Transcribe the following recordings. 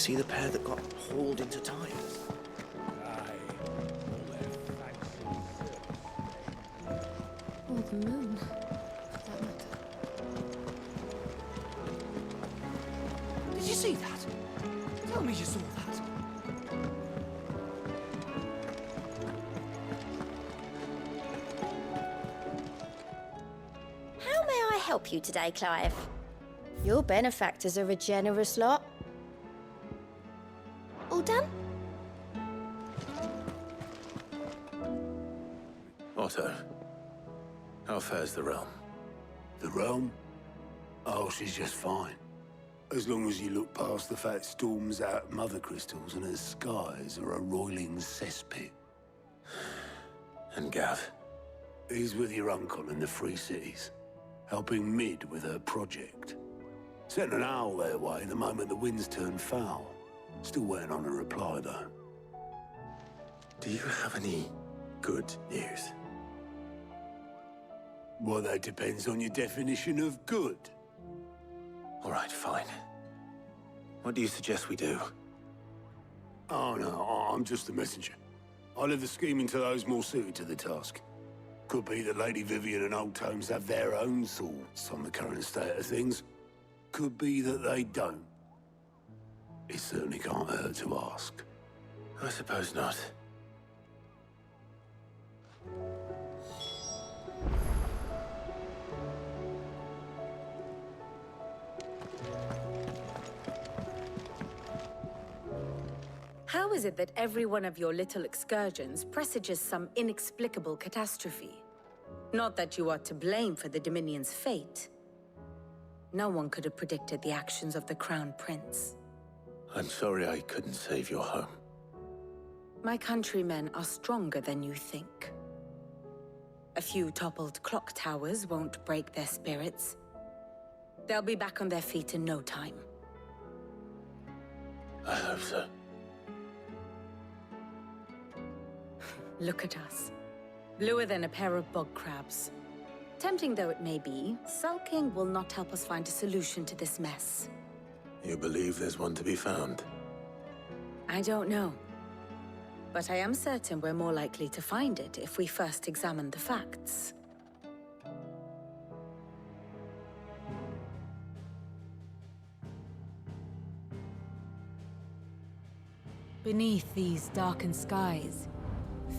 see the pair that got hauled into time? Or the moon, for that matter. Did you see that? Tell me you saw that. How may I help you today, Clive? Your benefactors are a generous lot. All done? Otto, how fares the realm? The realm? Oh, she's just fine. As long as you look past the fat storms out mother crystals and her skies are a roiling cesspit. And Gav? He's with your uncle in the Free Cities, helping Mid with her project. Sent an owl their way the moment the winds turned foul. Still waiting on a reply, though. Do you have any good news? Well, that depends on your definition of good. All right, fine. What do you suggest we do? Oh, no, I'm just the messenger. I leave the scheming to those more suited to the task. Could be that Lady Vivian and Old Tomes have their own thoughts on the current state of things. Could be that they don't. It certainly can't hurt to ask. I suppose not. How is it that every one of your little excursions presages some inexplicable catastrophe? Not that you are to blame for the Dominion's fate. No one could have predicted the actions of the Crown Prince. I'm sorry I couldn't save your home. My countrymen are stronger than you think. A few toppled clock towers won't break their spirits. They'll be back on their feet in no time. I hope so. Look at us. Bluer than a pair of bog crabs. Tempting though it may be, sulking will not help us find a solution to this mess. You believe there's one to be found? I don't know. But I am certain we're more likely to find it if we first examine the facts. Beneath these darkened skies,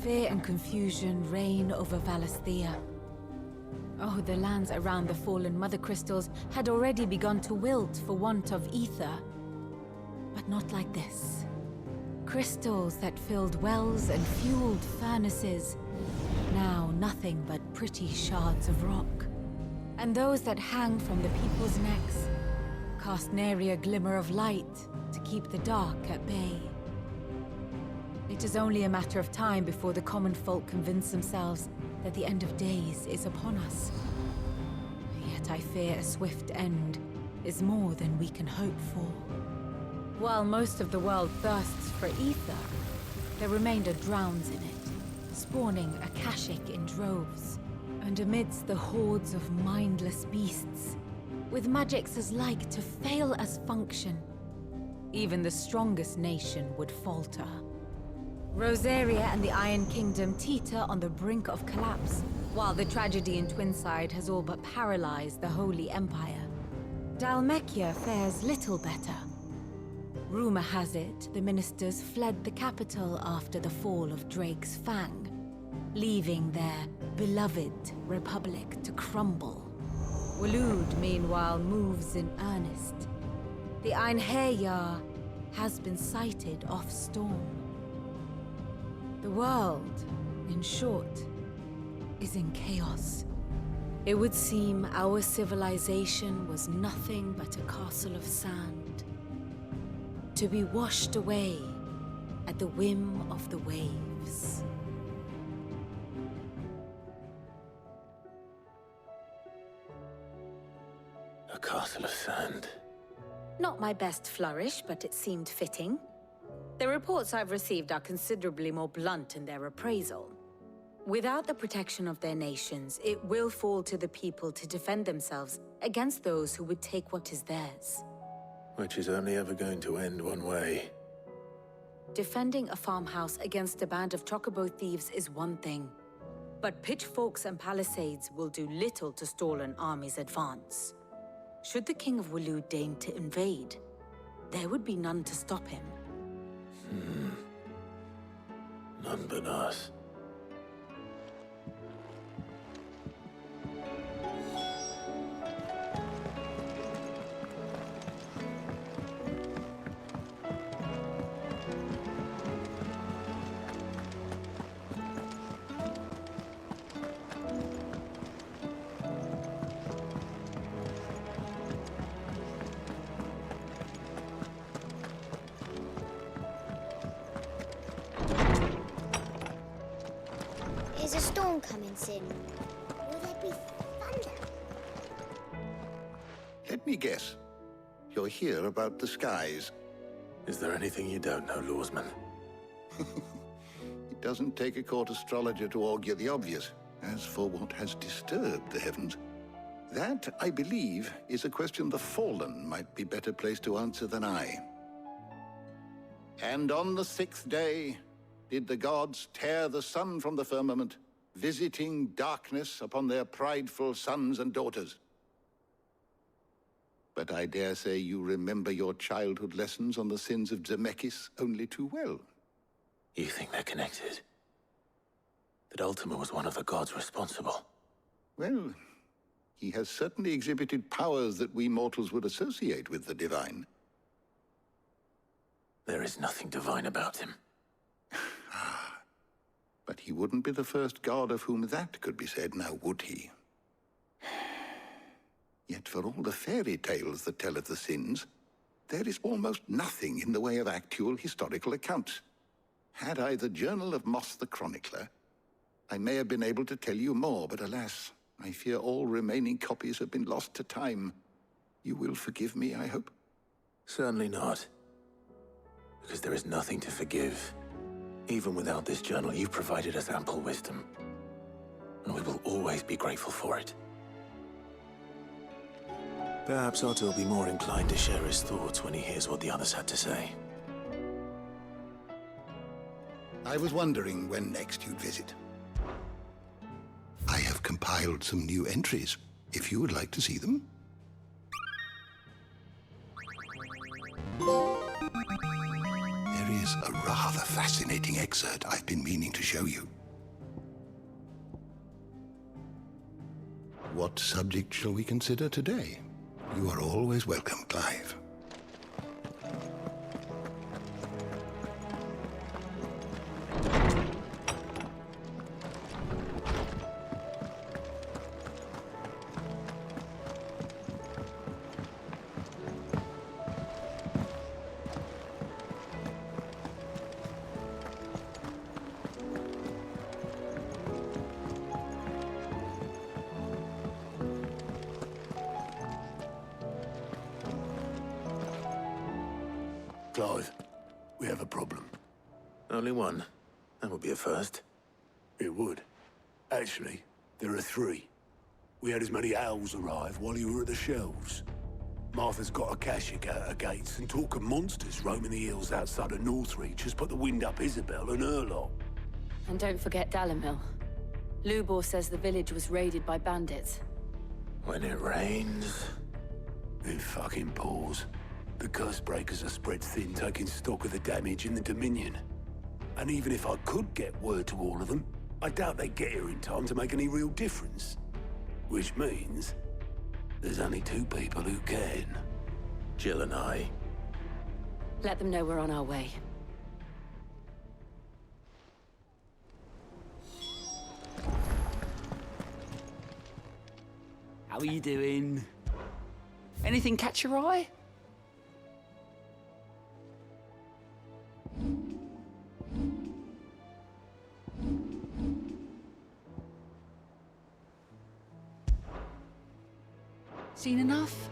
fear and confusion reign over Valisthea. Oh, the lands around the fallen mother crystals had already begun to wilt for want of ether. But not like this. Crystals that filled wells and fueled furnaces, now nothing but pretty shards of rock. And those that hang from the people's necks cast nary a glimmer of light to keep the dark at bay. It is only a matter of time before the common folk convince themselves that the end of days is upon us. Yet I fear a swift end is more than we can hope for. While most of the world thirsts for ether, the remainder drowns in it, spawning Akashic in droves. And amidst the hordes of mindless beasts, with magics as like to fail as function, even the strongest nation would falter. Rosaria and the Iron Kingdom teeter on the brink of collapse, while the tragedy in Twinside has all but paralyzed the Holy Empire. Dhalmekia fares little better. Rumor has it the ministers fled the capital after the fall of Drake's Fang, leaving their beloved republic to crumble. Waloed, meanwhile, moves in earnest. The Einherjar has been sighted off-storm. The world, in short, is in chaos. It would seem our civilization was nothing but a castle of sand, to be washed away at the whim of the waves. A castle of sand. Not my best flourish, but it seemed fitting. The reports I've received are considerably more blunt in their appraisal. Without the protection of their nations, it will fall to the people to defend themselves against those who would take what is theirs. Which is only ever going to end one way. Defending a farmhouse against a band of chocobo thieves is one thing, but pitchforks and palisades will do little to stall an army's advance. Should the King of Waloed deign to invade, there would be none to stop him. None but us. Is a storm coming soon? Will there be thunder? Let me guess. You're here about the skies. Is there anything you don't know, Lawsman? It doesn't take a court astrologer to augur the obvious. As for what has disturbed the heavens, that, I believe, is a question the Fallen might be better placed to answer than I. And on the 6th day did the gods tear the sun from the firmament, visiting darkness upon their prideful sons and daughters. But I dare say you remember your childhood lessons on the sins of Zemeckis only too well. You think they're connected? That Ultima was one of the gods responsible? Well, he has certainly exhibited powers that we mortals would associate with the divine. There is nothing divine about him. But he wouldn't be the first god of whom that could be said, now would he? Yet for all the fairy tales that tell of the sins, there is almost nothing in the way of actual historical accounts. Had I the Journal of Moss the Chronicler, I may have been able to tell you more, but alas, I fear all remaining copies have been lost to time. You will forgive me, I hope? Certainly not. Because there is nothing to forgive. Even without this journal, you've provided us ample wisdom. And we will always be grateful for it. Perhaps Otto will be more inclined to share his thoughts when he hears what the others had to say. I was wondering when next you'd visit. I have compiled some new entries, if you would like to see them. There is a rather fascinating excerpt I've been meaning to show you. What subject shall we consider today? You are always welcome, Clive. Clive, we have a problem. Only one. That would be a first. It would. Actually, there are 3. We had as many owls arrive while you were at the shelves. Martha's got a Akashic out her gates, and talk of monsters roaming the hills outside of Northreach has put the wind up Isabel and her lot. And don't forget Dalimil. Lubor says the village was raided by bandits. When it rains... It fucking pours. The curse breakers are spread thin, taking stock of the damage in the Dominion. And even if I could get word to all of them, I doubt they'd get here in time to make any real difference. Which means there's only 2 people who can. Jill and I. Let them know we're on our way. How are you doing? Anything catch your eye? Seen enough?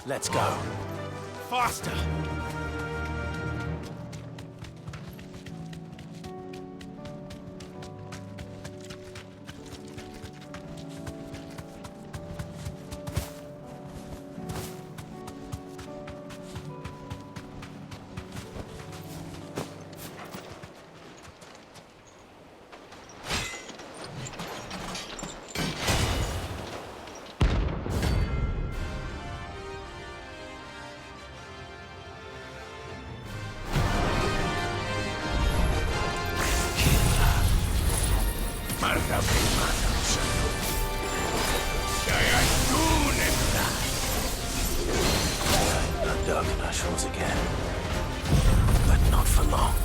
Let's go. Faster! Dug in our shores again. But not for long.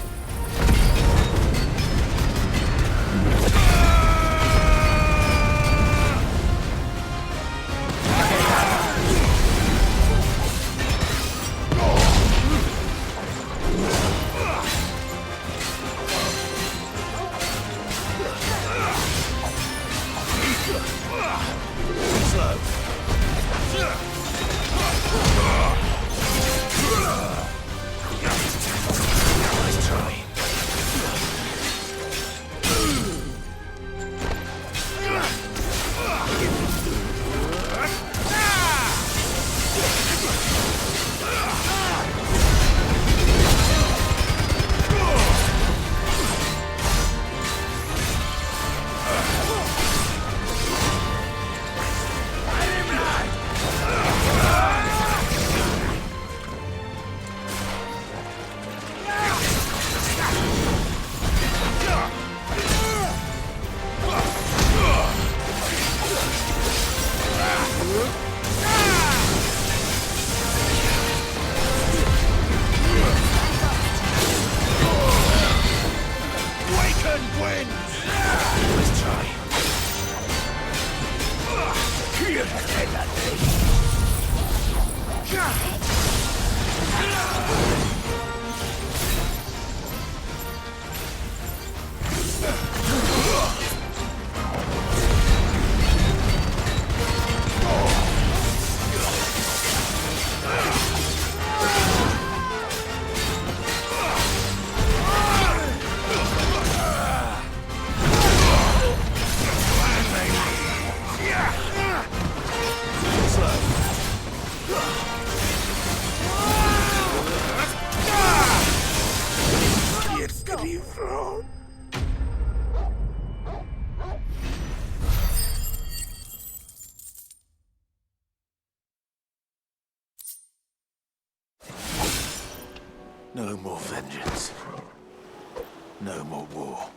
No more vengeance. No more war.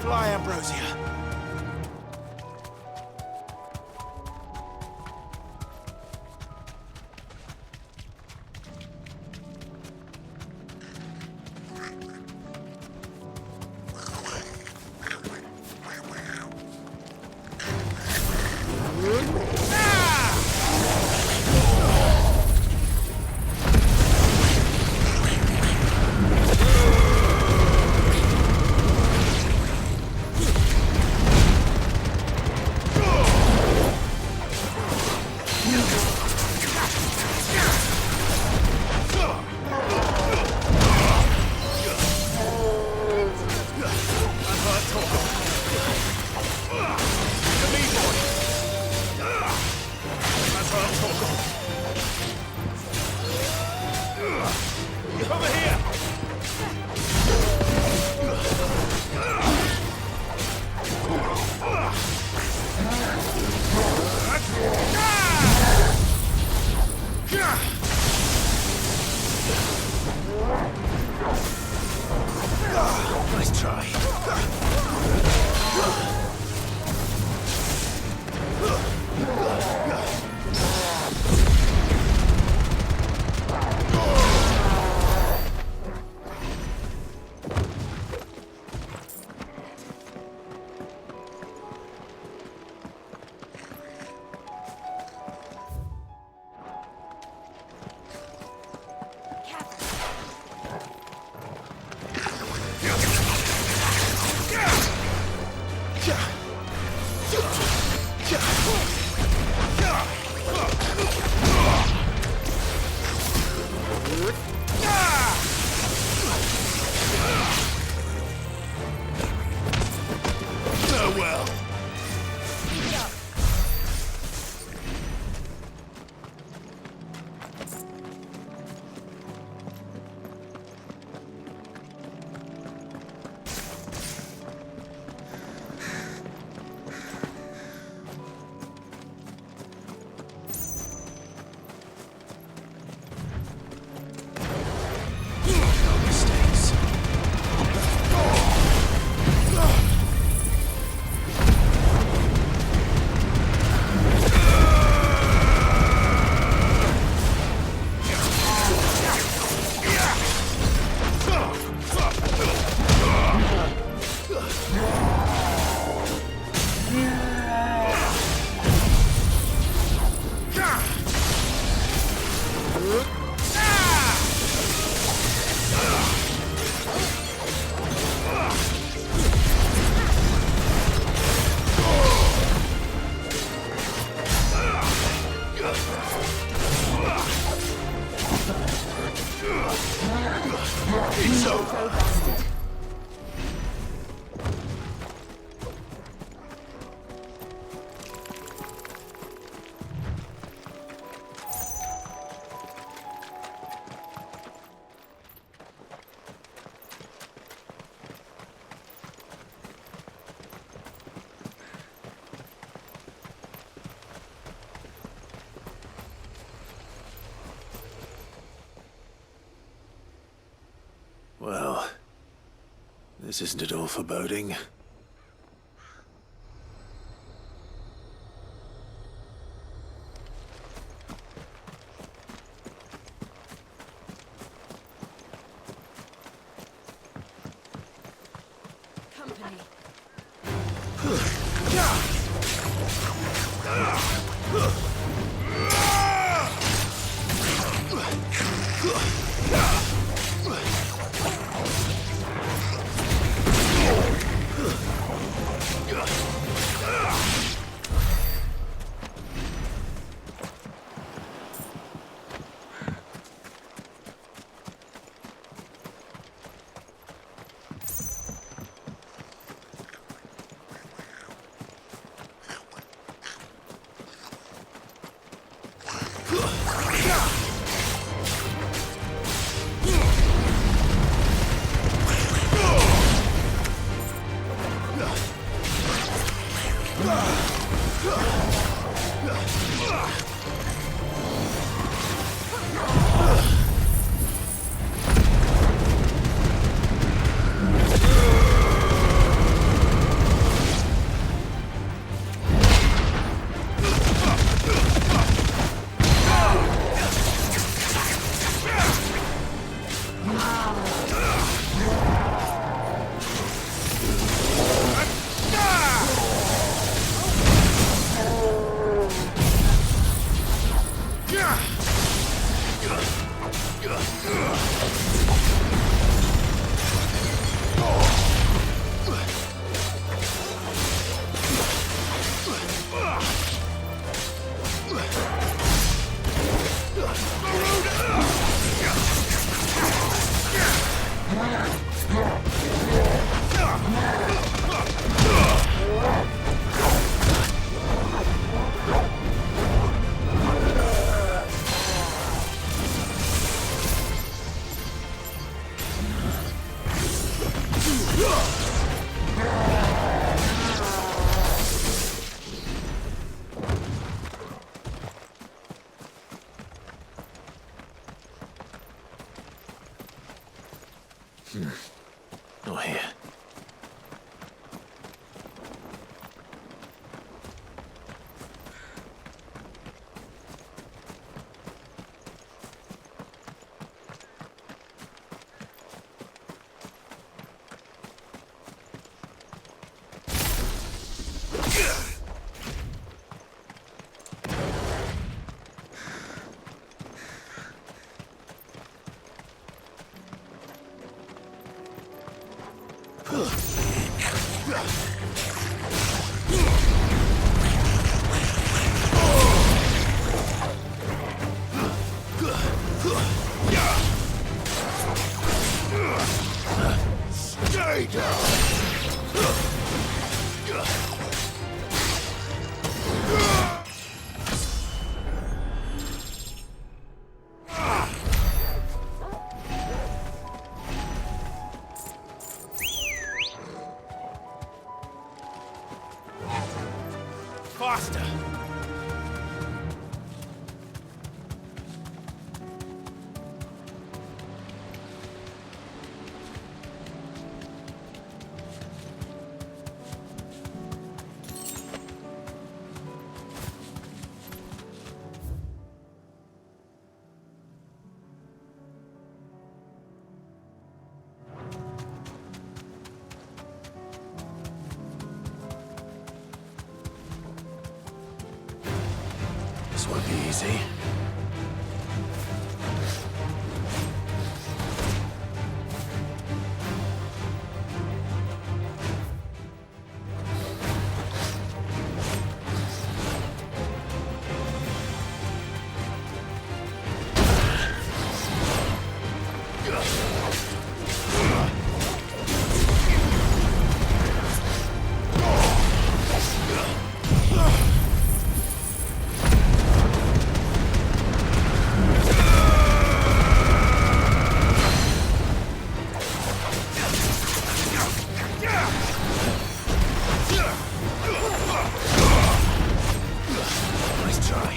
Fly, Ambrosia. Nice try. Well, this isn't at all foreboding. Not here. Stay down! Faster! This won't be easy. Nice try.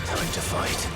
Time to fight.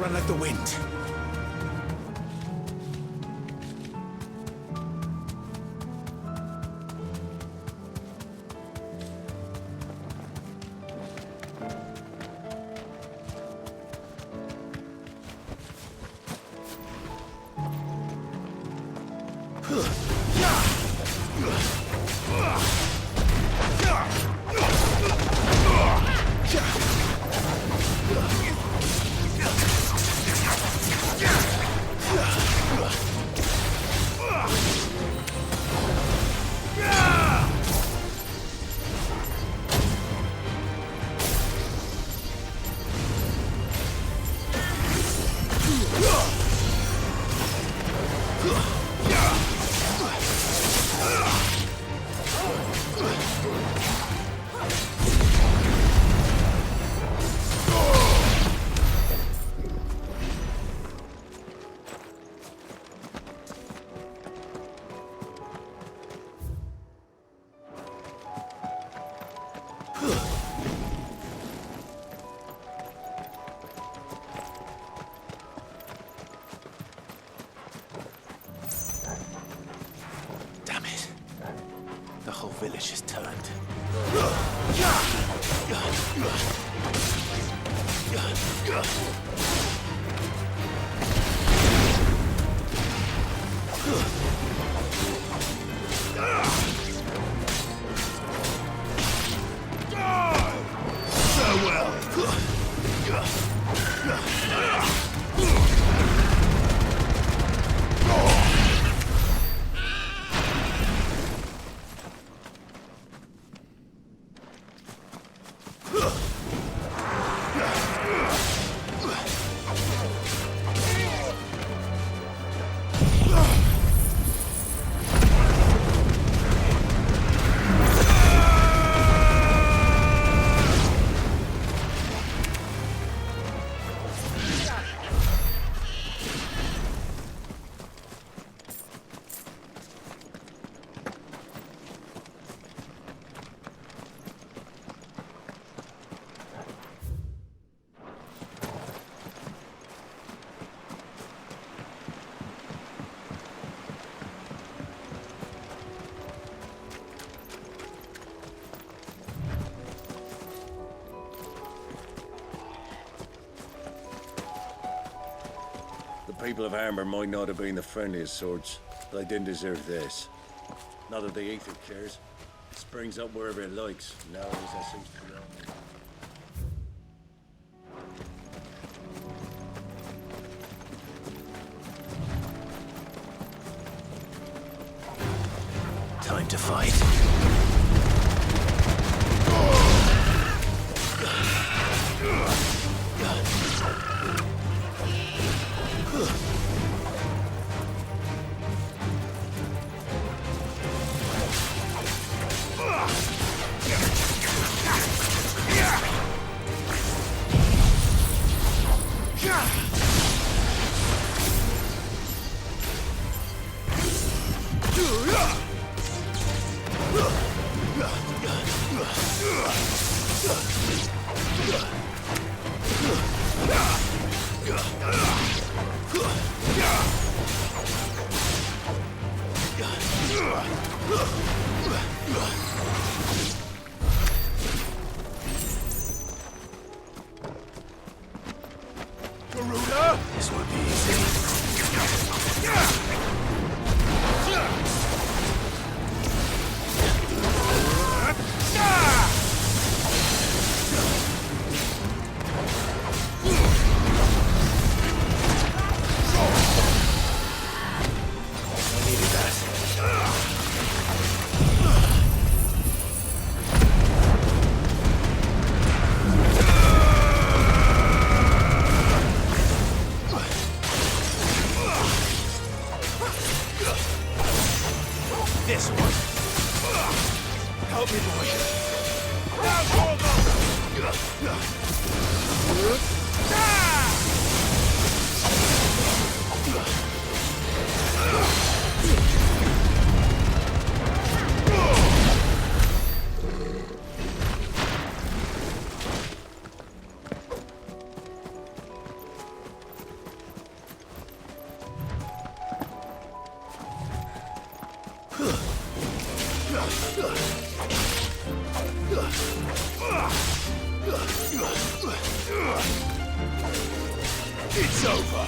Run like the wind. Damn it. The whole village is turned. The people of Armor might not have been the friendliest sorts, but they didn't deserve this. Not that the Aether cares. It springs up wherever it likes. Nowadays that seems to be wrong. Time to fight. This won't be easy. This one. Help me, boy. It's over.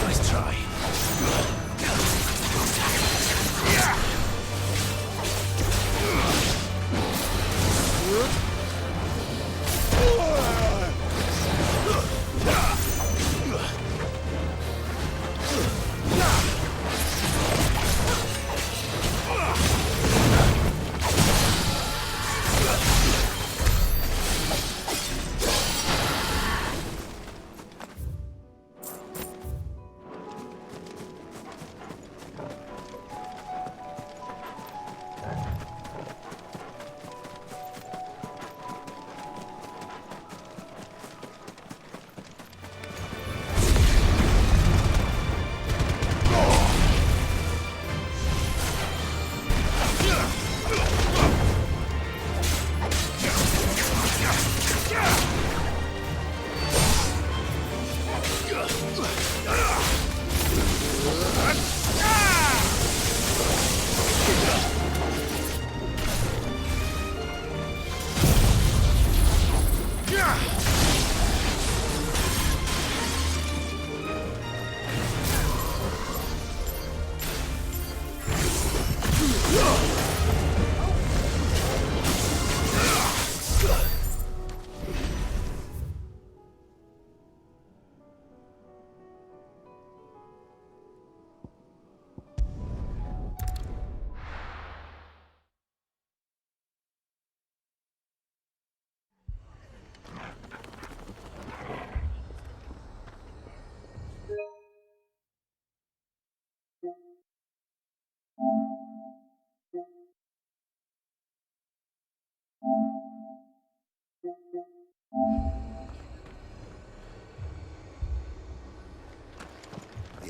Nice try.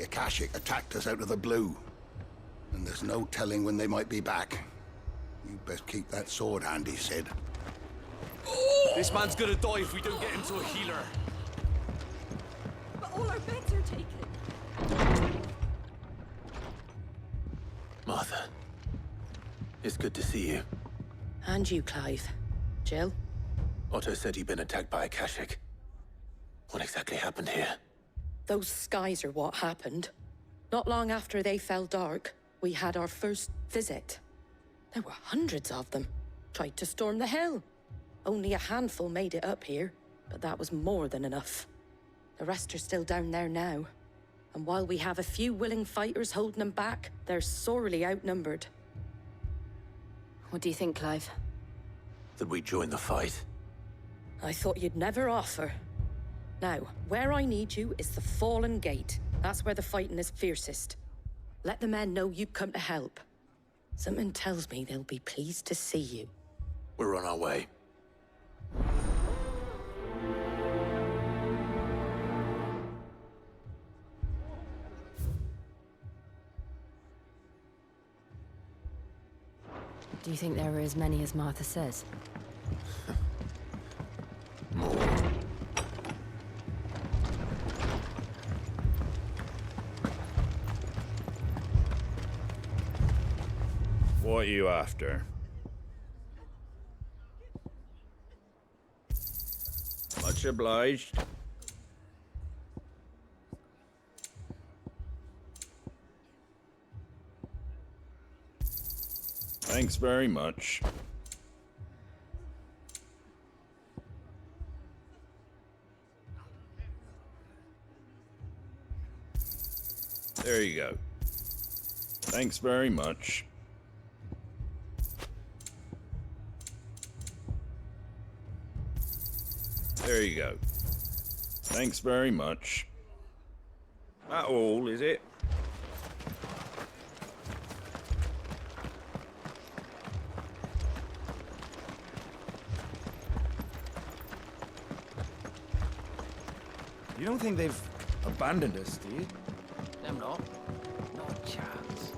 The Akashic attacked us out of the blue. And there's no telling when they might be back. You best keep that sword handy, Sid. This man's gonna die if we don't get him to a healer. But all our beds are taken. Martha, it's good to see you. And you, Clive. Jill? Otto said you'd been attacked by Akashic. What exactly happened here? Those skies are what happened. Not long after they fell dark, we had our first visit. There were hundreds of them. Tried to storm the hill. Only a handful made it up here, but that was more than enough. The rest are still down there now. And while we have a few willing fighters holding them back, they're sorely outnumbered. What do you think, Clive? That we join the fight? I thought you'd never offer. Now, where I need you is the Fallen Gate. That's where the fighting is fiercest. Let the men know you come to help. Something tells me they'll be pleased to see you. We're on our way. Do you think there are as many as Martha says? More. What are you after? Much obliged. Thanks very much. There you go. Thanks very much. There you go. Thanks very much. That all, is it? You don't think they've abandoned us, do you? Them not. Not a chance.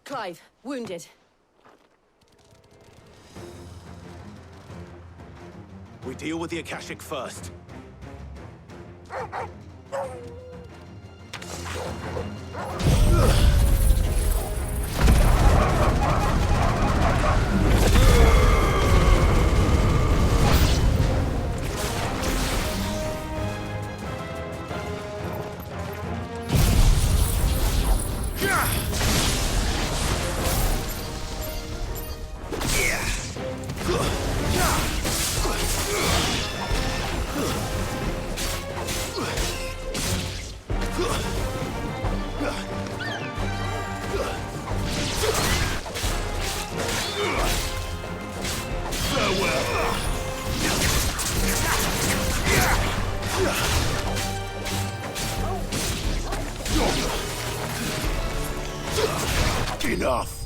Clive, wounded. We deal with the Akashic first. Enough!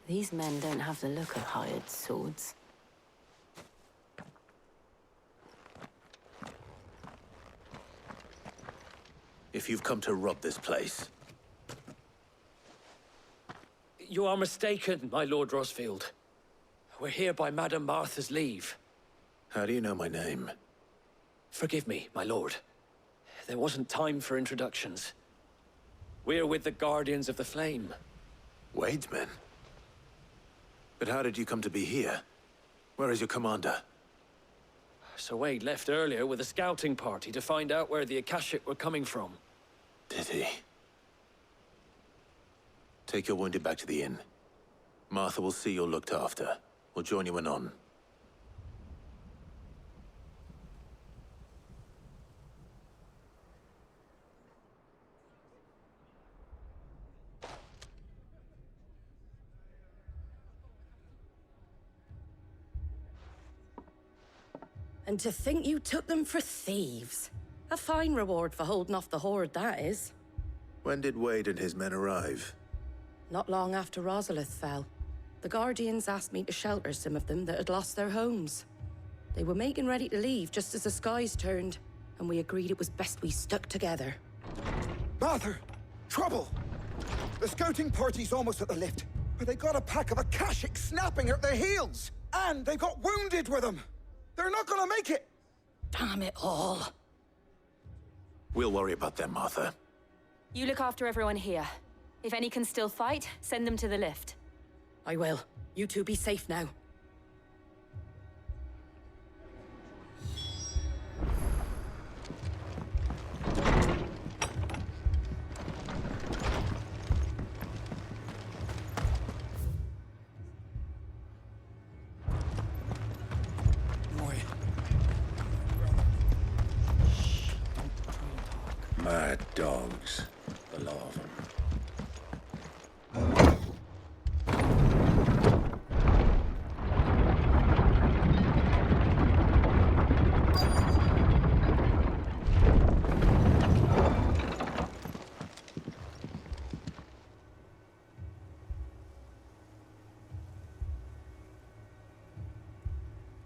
These men don't have the look of hired swords. If you've come to rob this place, You are mistaken, my Lord Rosfield. We're here by Madame Martha's leave. how do you know my name? Forgive me, my lord. There wasn't time for introductions. We're with the Guardians of the Flame. Wade's men? But how did you come to be here? Where is your commander? Sir Wade left earlier with a scouting party to find out where the Akashic were coming from. Did he? Take your wounded back to the inn. Martha will see you're looked after. We'll join you anon. And to think you took them for thieves. A fine reward for holding off the horde, that is. When did Wade and his men arrive? Not long after Rosalith fell. The Guardians asked me to shelter some of them that had lost their homes. They were making ready to leave just as the skies turned, and we agreed it was best we stuck together. Martha! Trouble! The scouting party's almost at the lift, but they got a pack of Akashics snapping at their heels! And they got wounded with them! They're not gonna make it! Damn it all. We'll worry about them, Martha. You look after everyone here. If any can still fight, send them to the lift. I will. You two be safe now. Mad dogs. A lot of them.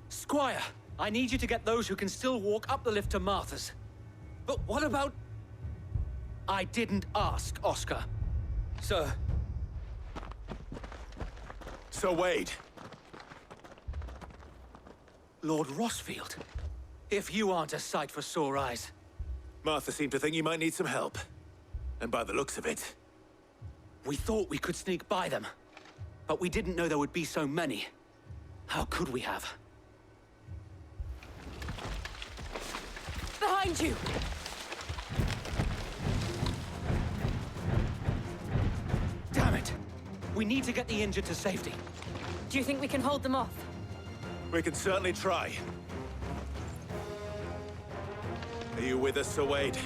Squire, I need you to get those who can still walk up the lift to Martha's. But what about... I didn't ask, Oscar. Sir. Sir Wade. Lord Rossfield. If you aren't a sight for sore eyes. Martha seemed to think you might need some help. And by the looks of it... We thought we could sneak by them. But we didn't know there would be so many. How could we have? Behind you! Damn it! We need to get the injured to safety. Do you think we can hold them off? We can certainly try. Are you with us, Sir Wade?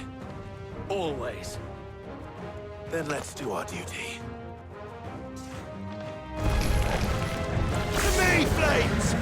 Always. Then let's do our duty. To me, Flames!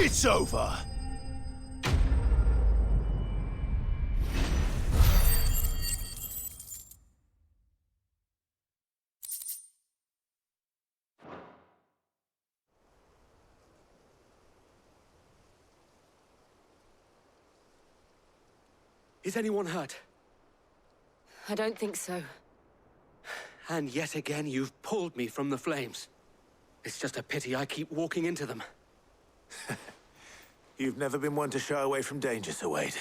It's over. Is anyone hurt? I don't think so. And yet again, you've pulled me from the flames. It's just a pity I keep walking into them. You've never been one to shy away from danger, Sir Wade.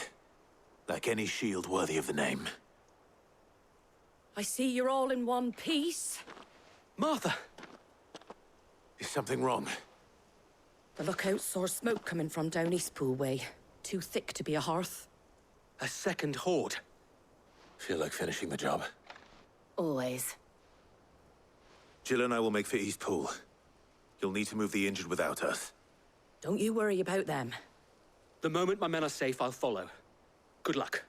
Like any shield worthy of the name. I see you're all in one piece. Martha! Is something wrong? The lookout saw smoke coming from down Eastpool way. Too thick to be a hearth. A second horde. Feel like finishing the job. Always. Jill and I will make for Eastpool. You'll need to move the injured without us. Don't you worry about them. The moment my men are safe, I'll follow. Good luck.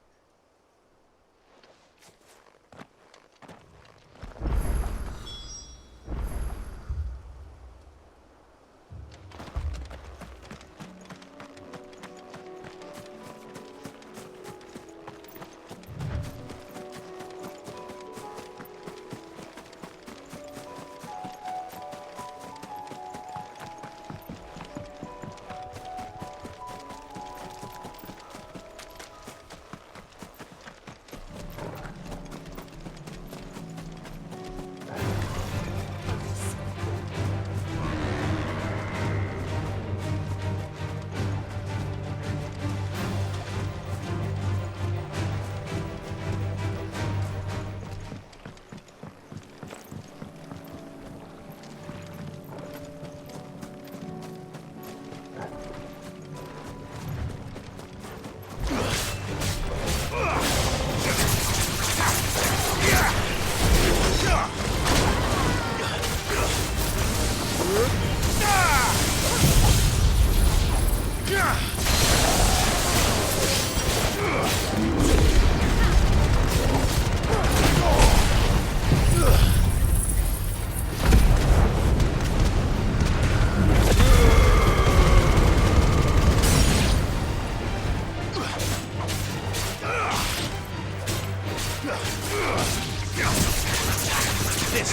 This.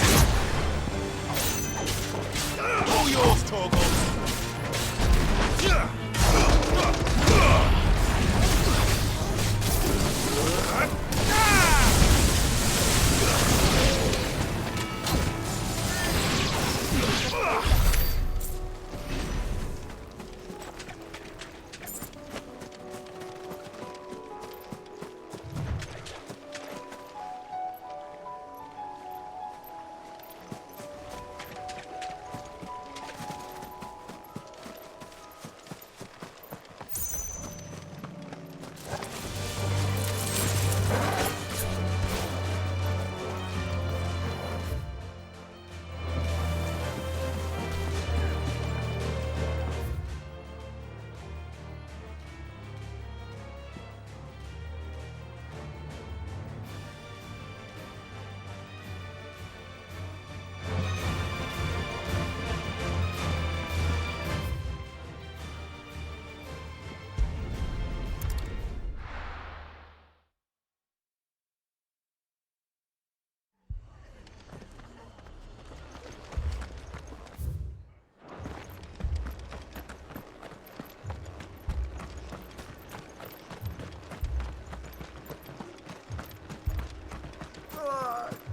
All yours, Torgal.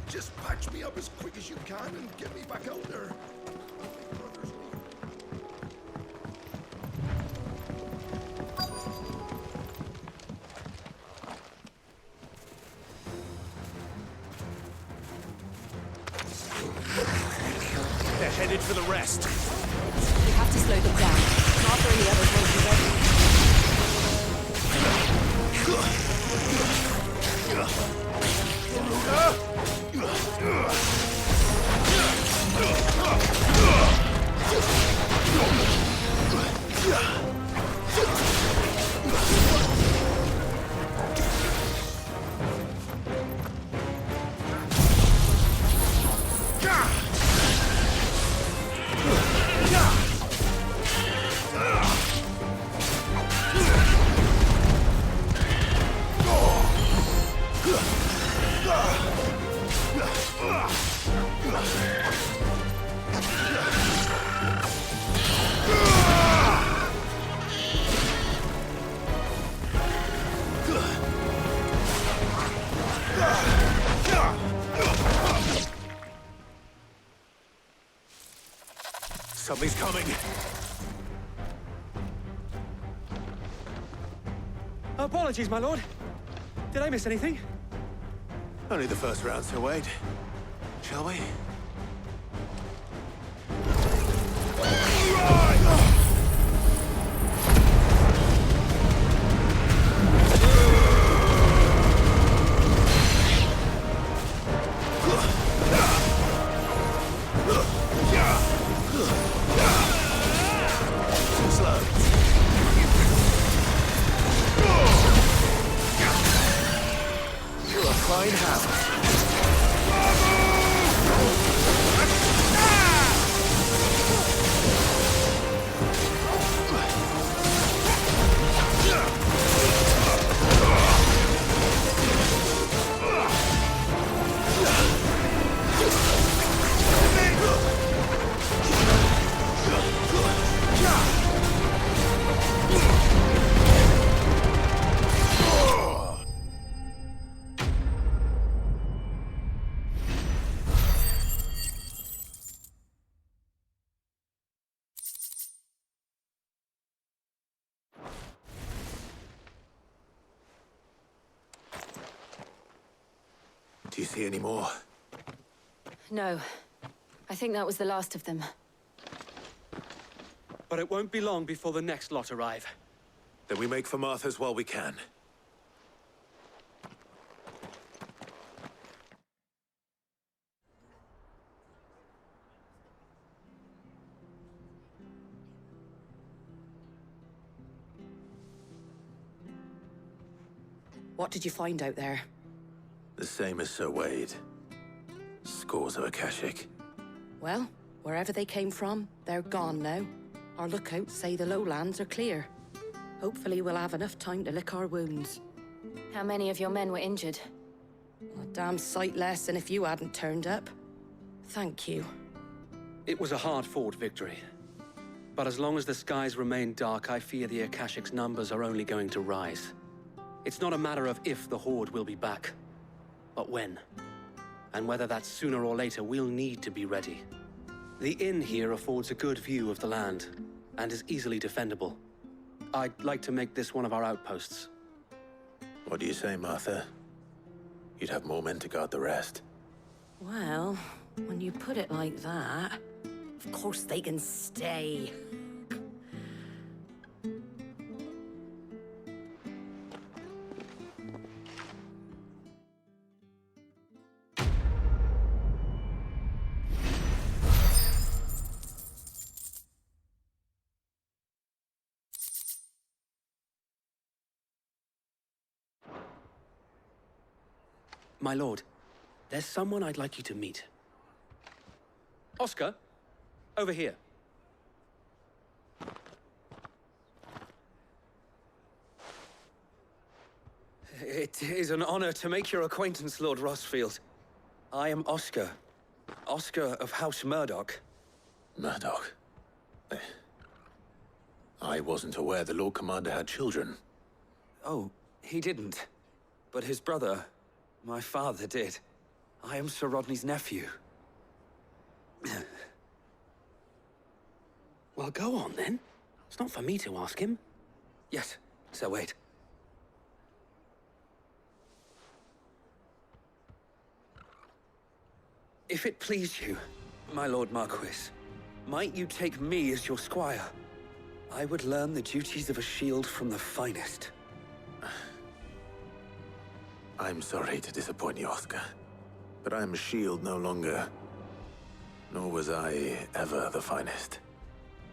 Just patch me up as quick as you can and get me back out there. They're headed for the rest. We have to slow them down. Martha and the others won't be Something's coming. Apologies, my lord. Did I miss anything? Only the first round, so wait. Shall we? Do you see any more? No. I think that was the last of them. But it won't be long before the next lot arrive. Then we make for Martha's while we can. What did you find out there? The same as Sir Wade. Scores of Akashic. Well, wherever they came from, they're gone now. Our lookouts say the lowlands are clear. Hopefully we'll have enough time to lick our wounds. How many of your men were injured? Damn sight less than if you hadn't turned up. Thank you. It was a hard-fought victory. But as long as the skies remain dark, I fear the Akashic's numbers are only going to rise. It's not a matter of if the Horde will be back, but when. And whether that's sooner or later, we'll need to be ready. The inn here affords a good view of the land, and is easily defendable. I'd like to make this one of our outposts. What do you say, Martha? You'd have more men to guard the rest. Well, when you put it like that, of course they can stay. My lord, there's someone I'd like you to meet. Oscar, over here. It is an honor to make your acquaintance, Lord Rossfield. I am Oscar. Oscar of House Murdoch. Murdoch? I wasn't aware the Lord Commander had children. Oh, he didn't. But his brother, my father, did. I am Sir Rodney's nephew. Well, go on then. It's not for me to ask him. Yes, so wait. If it please you, my Lord Marquis, might you take me as your squire? I would learn the duties of a shield from the finest. I'm sorry to disappoint you, Oscar, but I'm a shield no longer. Nor was I ever the finest.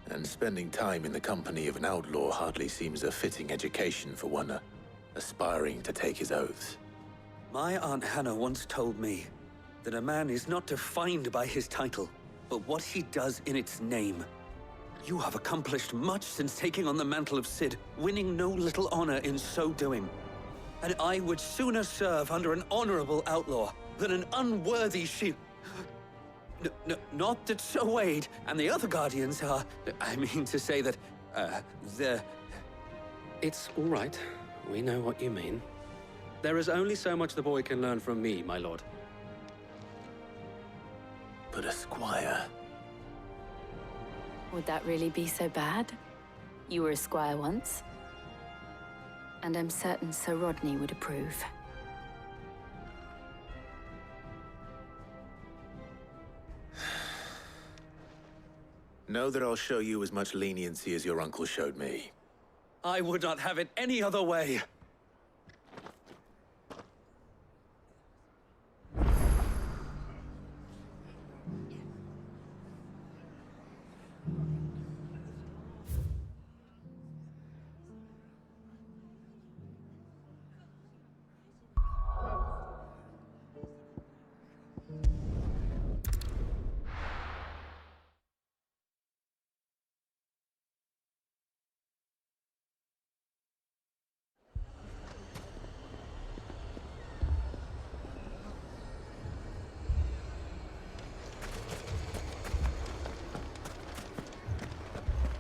And spending time in the company of an outlaw hardly seems a fitting education for one aspiring to take his oaths. My Aunt Hannah once told me that a man is not defined by his title, but what he does in its name. You have accomplished much since taking on the mantle of Cid, winning no little honor in so doing. And I would sooner serve under an honorable outlaw than an unworthy shield. Not that Sir Wade and the other Guardians are... I mean to say that, they're... It's all right. We know what you mean. There is only so much the boy can learn from me, my lord. But a squire... Would that really be so bad? You were a squire once. And I'm certain Sir Rodney would approve. Know that I'll show you as much leniency as your uncle showed me. I would not have it any other way.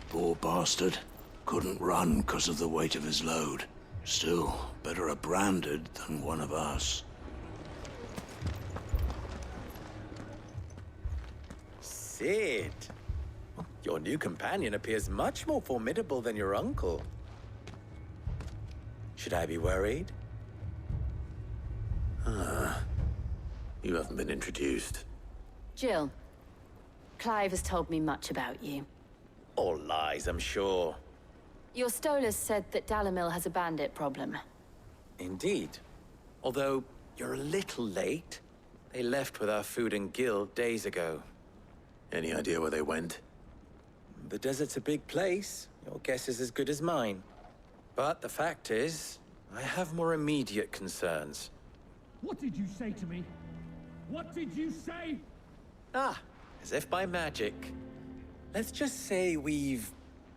Poor bastard. Couldn't run because of the weight of his load. Still, better a branded than one of us. Cid! Your new companion appears much more formidable than your uncle. Should I be worried? You haven't been introduced. Jill, Clive has told me much about you. All lies, I'm sure. Your Stolas said that Dalimil has a bandit problem. Indeed. Although, you're a little late. They left with our food and guild days ago. Any idea where they went? The desert's a big place. Your guess is as good as mine. But the fact is, I have more immediate concerns. What did you say to me? What did you say? Ah, as if by magic. Let's just say we've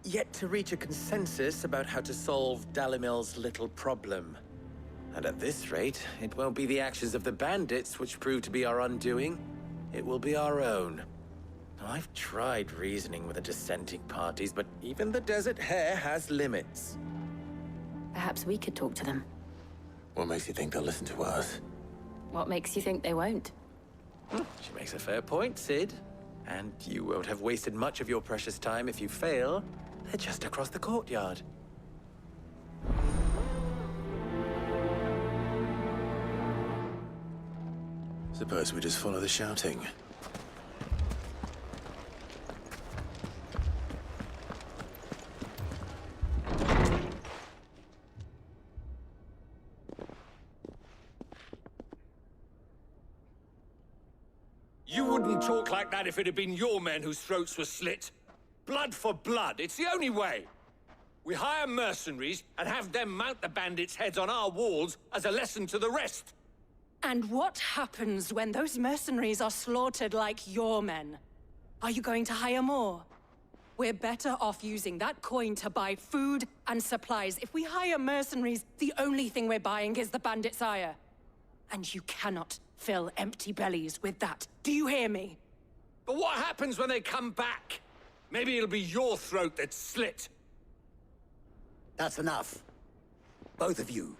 yet to reach a consensus about how to solve Dalimil's little problem. And at this rate, it won't be the actions of the bandits which prove to be our undoing. It will be our own. Now, I've tried reasoning with the dissenting parties, but even the Desert Hare has limits. Perhaps we could talk to them. What makes you think they'll listen to us? What makes you think they won't? She makes a fair point, Cid. And you won't have wasted much of your precious time if you fail. They're just across the courtyard. Suppose we just follow the shouting. You wouldn't talk like that if it had been your men whose throats were slit. Blood for blood, it's the only way. We hire mercenaries and have them mount the bandits' heads on our walls as a lesson to the rest. And what happens when those mercenaries are slaughtered like your men? Are you going to hire more? We're better off using that coin to buy food and supplies. If we hire mercenaries, the only thing we're buying is the bandits' ire. And you cannot fill empty bellies with that. Do you hear me? But what happens when they come back? Maybe it'll be your throat that's slit. That's enough. Both of you.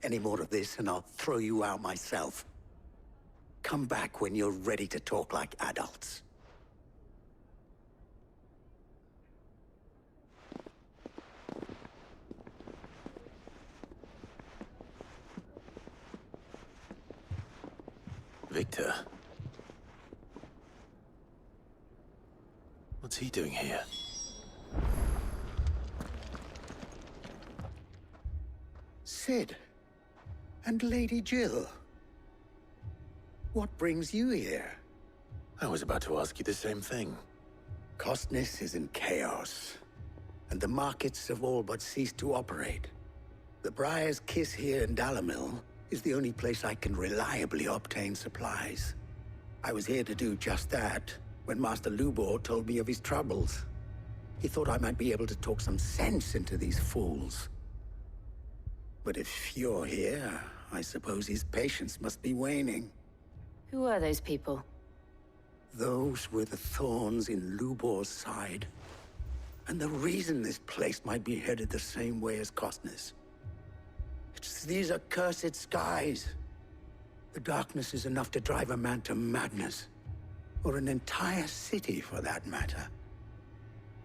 Any more of this and I'll throw you out myself. Come back when you're ready to talk like adults. Victor. What's he doing here? Cid. And Lady Jill. What brings you here? I was about to ask you the same thing. Costness is in chaos, and the markets have all but ceased to operate. The Briar's Kiss here in Dalamil is the only place I can reliably obtain supplies. I was here to do just that when Master Lubor told me of his troubles. He thought I might be able to talk some sense into these fools. But if you're here, I suppose his patience must be waning. Who are those people? Those were the thorns in Lubor's side. And the reason this place might be headed the same way as Costness. It's these accursed skies. The darkness is enough to drive a man to madness. Or an entire city, for that matter.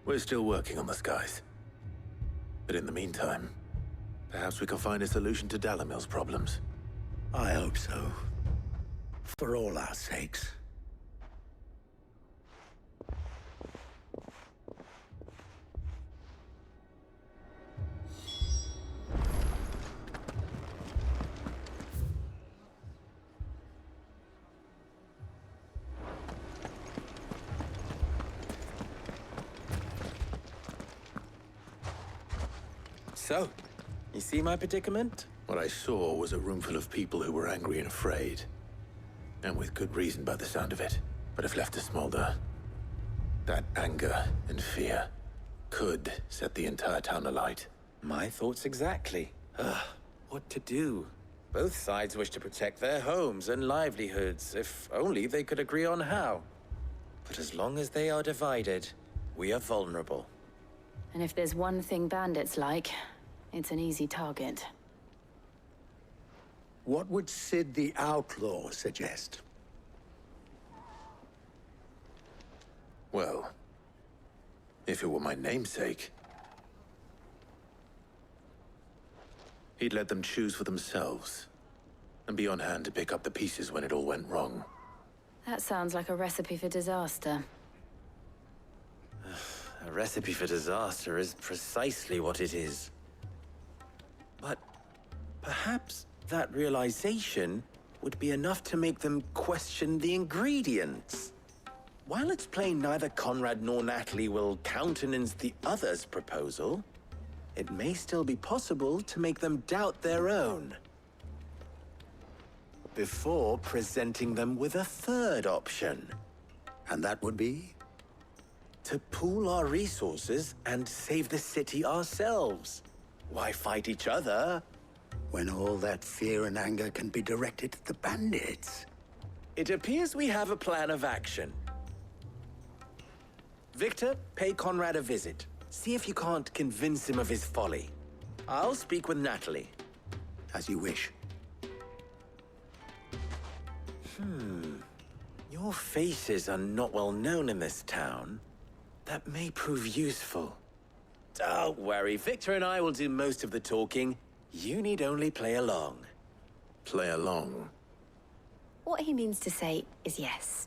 We're still working on the skies. But in the meantime, perhaps we can find a solution to Dalamil's problems. I hope so. For all our sakes. So, you see my predicament? What I saw was a room full of people who were angry and afraid. And with good reason by the sound of it. But if left to smolder, that anger and fear could set the entire town alight. My thoughts exactly. What to do? Both sides wish to protect their homes and livelihoods, if only they could agree on how. But as long as they are divided, we are vulnerable. And if there's one thing bandits like, it's an easy target. What would Cid the Outlaw suggest? Well, if it were my namesake, he'd let them choose for themselves, and be on hand to pick up the pieces when it all went wrong. That sounds like a recipe for disaster. A recipe for disaster is precisely what it is. But perhaps that realization would be enough to make them question the ingredients. While it's plain neither Conrad nor Natalie will countenance the other's proposal, it may still be possible to make them doubt their own. Before presenting them with a third option. And that would be? To pool our resources and save the city ourselves. why fight each other? When all that fear and anger can be directed at the bandits. It appears we have a plan of action. Victor, pay Conrad a visit. See if you can't convince him of his folly. I'll speak with Natalie. As you wish. Your faces are not well known in this town. That may prove useful. Don't worry, Victor and I will do most of the talking. You need only play along. Play along? What he means to say is yes.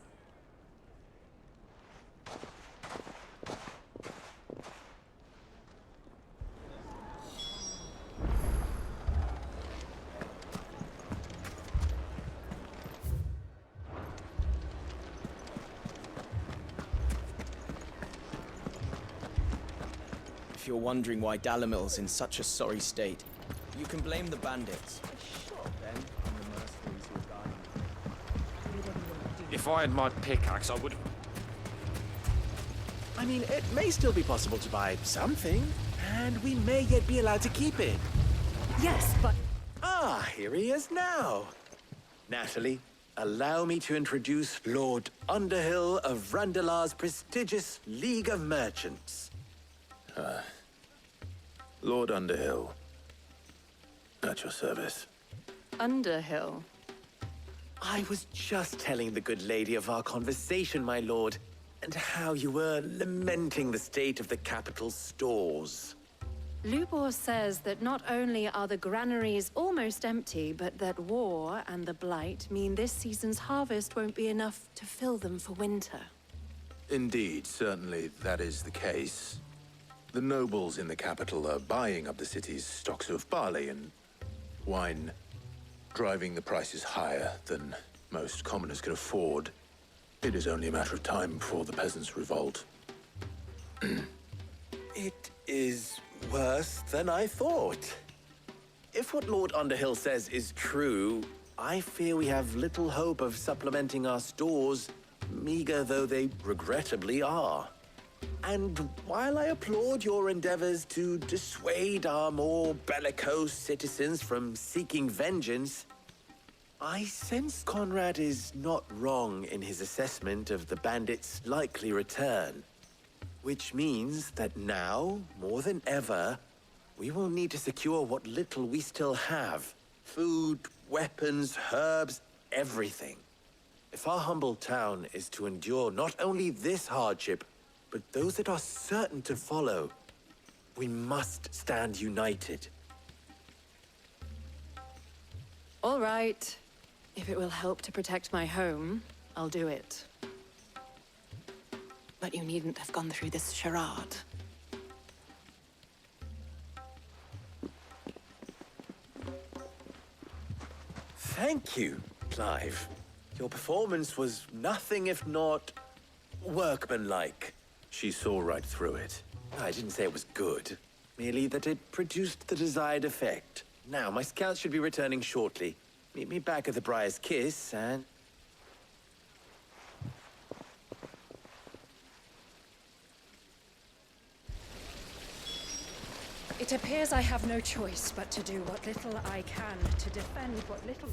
If you're wondering why Dalamil's in such a sorry state, you can blame the bandits. If I had my pickaxe, I would... I mean, it may still be possible to buy something, and we may yet be allowed to keep it. Yes, but... Ah, here he is now. Natalie, allow me to introduce Lord Underhill of Randalar's prestigious League of Merchants. Lord Underhill. At your service. Underhill? I was just telling the good lady of our conversation, my lord, and how you were lamenting the state of the capital's stores. Lubor says that not only are the granaries almost empty, but that war and the Blight mean this season's harvest won't be enough to fill them for winter. Indeed, certainly that is the case. The nobles in the capital are buying up the city's stocks of barley and wine, driving the prices higher than most commoners can afford. It is only a matter of time before the peasants revolt. It is worse than I thought. If what Lord Underhill says is true, I fear we have little hope of supplementing our stores, meager though they regrettably are. And while I applaud your endeavors to dissuade our more bellicose citizens from seeking vengeance, I sense Conrad is not wrong in his assessment of the bandits' likely return. Which means that now, more than ever, we will need to secure what little we still have. Food, weapons, herbs, everything. If our humble town is to endure not only this hardship, but those that are certain to follow, we must stand united. All right. If it will help to protect my home, I'll do it. But you needn't have gone through this charade. Thank you, Clive. Your performance was nothing if not workmanlike. She saw right through it. I didn't say it was good, merely that it produced the desired effect. Now, my scouts should be returning shortly. Meet me back at the Briar's Kiss, and... It appears I have no choice but to do what little I can to defend what little...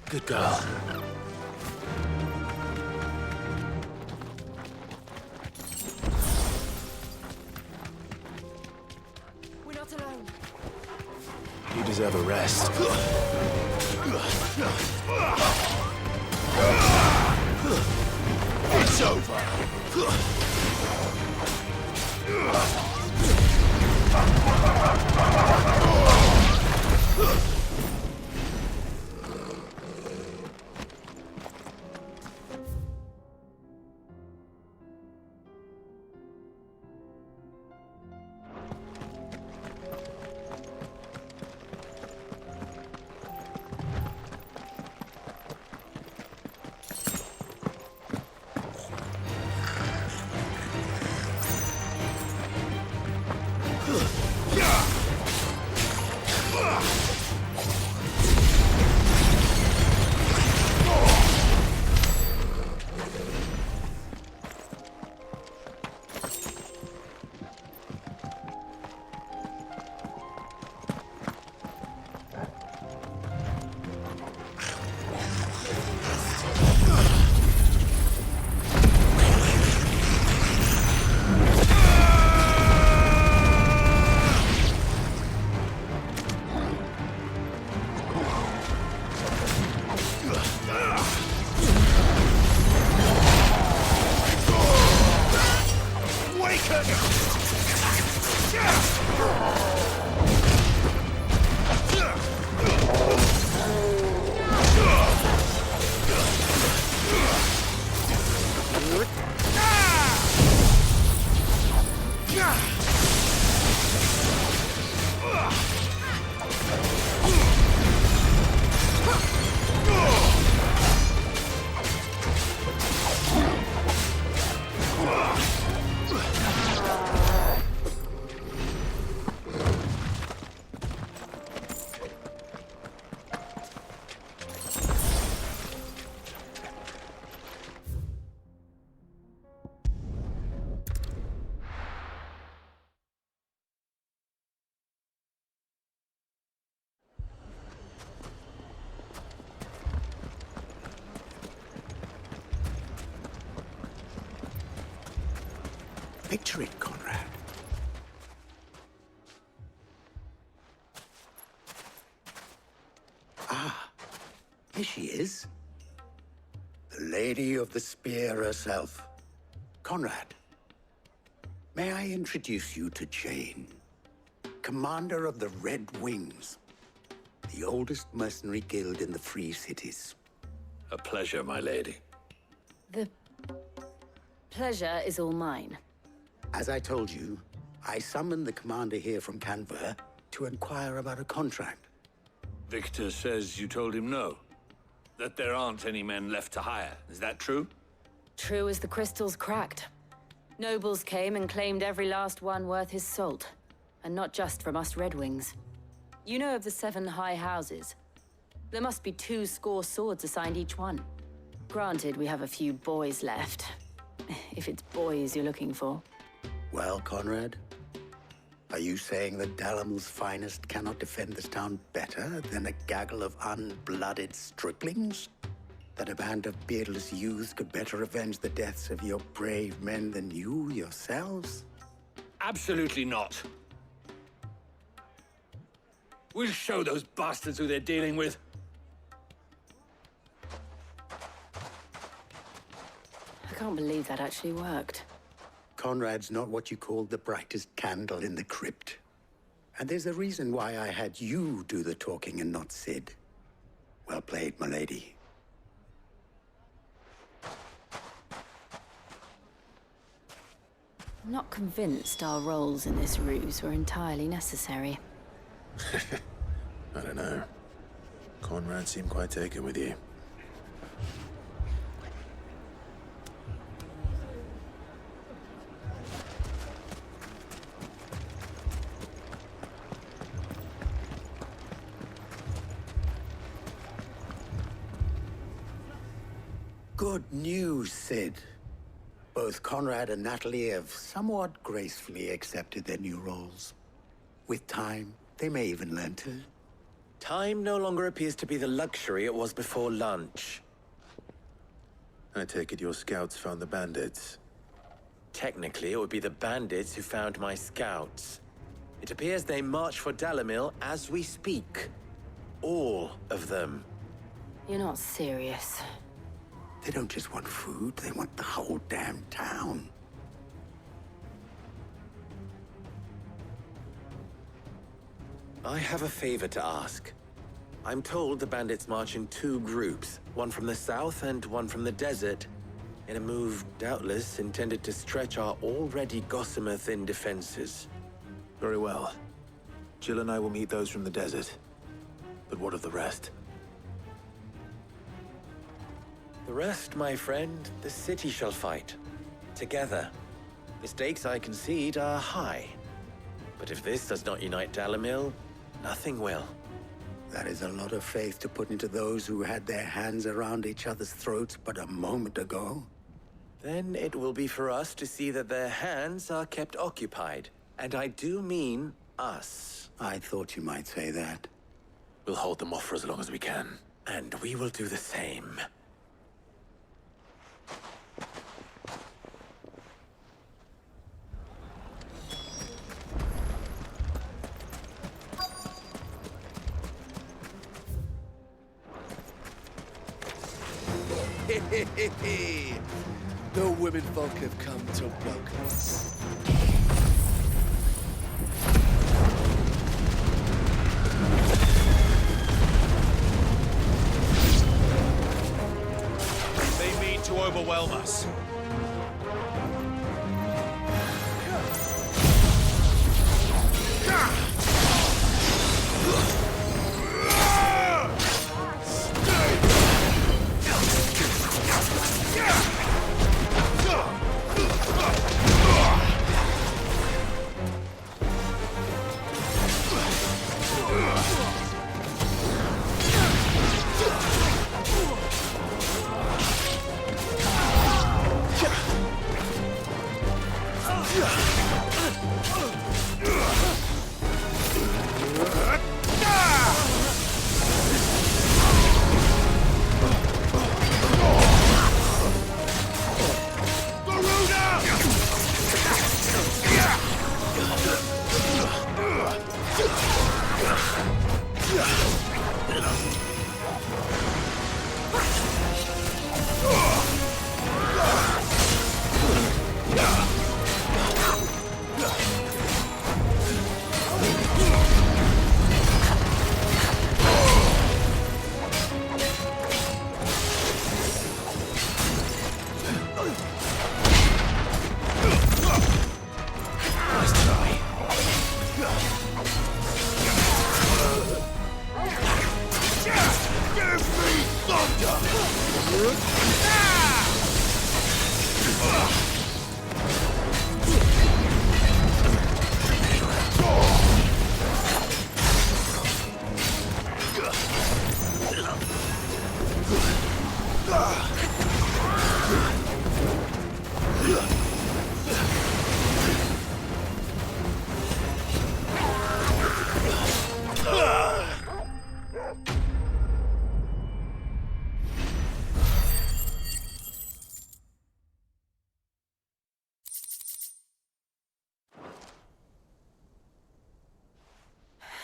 Good girl. We're not alone. You deserve a rest. It's over. Picture it, Conrad. Ah, here she is. The Lady of the Spear herself. Conrad, may I introduce you to Jane, commander of the Red Wings, the oldest mercenary guild in the Free Cities. A pleasure, my lady. The pleasure is all mine. As I told you, I summoned the commander here from Canver to inquire about a contract. Victor says you told him no. That there aren't any men left to hire. Is that true? True as the crystals cracked. Nobles came and claimed every last one worth his salt. And not just from us Red Wings. You know of the 7 high houses. There must be 2 swords assigned each one. Granted, we have a few boys left. If it's boys you're looking for. Well, Conrad, are you saying that Dalamil's finest cannot defend this town better than a gaggle of unblooded striplings? That a band of beardless youths could better avenge the deaths of your brave men than you yourselves? Absolutely not. We'll show those bastards who they're dealing with. I can't believe that actually worked. Conrad's not what you call the brightest candle in the crypt. And there's a reason why I had you do the talking and not Sid. Well played, my lady. I'm not convinced our roles in this ruse were entirely necessary. I don't know. Conrad seemed quite taken with you. Good news, Sid. Both Conrad and Natalie have somewhat gracefully accepted their new roles. With time, they may even learn to Time no longer appears to be the luxury it was before lunch. I take it your scouts found the bandits. Technically, it would be the bandits who found my scouts. It appears they march for Dalamil as we speak. All of them. You're not serious. They don't just want food, they want the whole damn town. I have a favor to ask. I'm told the bandits march in two groups, one from the south and one from the desert, in a move doubtless intended to stretch our already gossamer-thin defenses. Very well. Jill and I will meet those from the desert. But what of the rest? The rest, my friend, the city shall fight. Together. The stakes, I concede, are high. But if this does not unite Dalamil, nothing will. That is a lot of faith to put into those who had their hands around each other's throats but a moment ago. Then it will be for us to see that their hands are kept occupied. And I do mean us. I thought you might say that. We'll hold them off for as long as we can. And we will do the same. The women folk have come to welcome us. They mean to overwhelm us.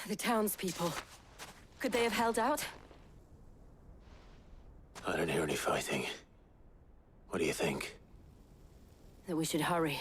The townspeople. Could they have held out? I don't hear any fighting. What do you think? That we should hurry.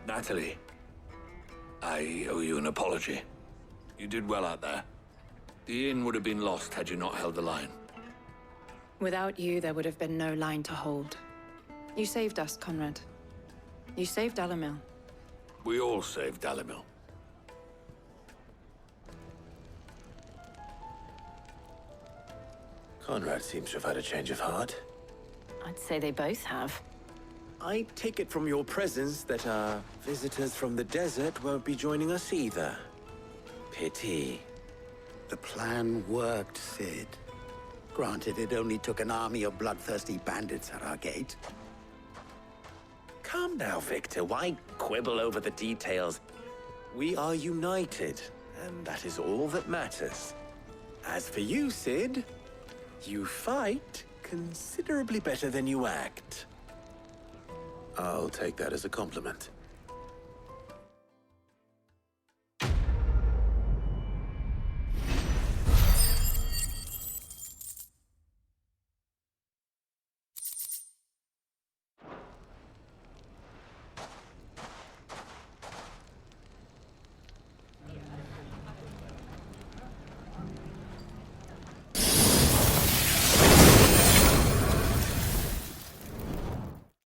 Natalie, I owe you an apology. You did well out there. The inn would have been lost had you not held the line. Without you, there would have been no line to hold. You saved us, Conrad. You saved Dalamil. We all saved Dalamil. Conrad seems to have had a change of heart. I'd say they both have. I take it from your presence that our visitors from the desert won't be joining us either. Pity. The plan worked, Sid. Granted, it only took an army of bloodthirsty bandits at our gate. Calm now, Victor. Why quibble over the details? We are united, and that is all that matters. As for you, Sid, you fight considerably better than you act. I'll take that as a compliment.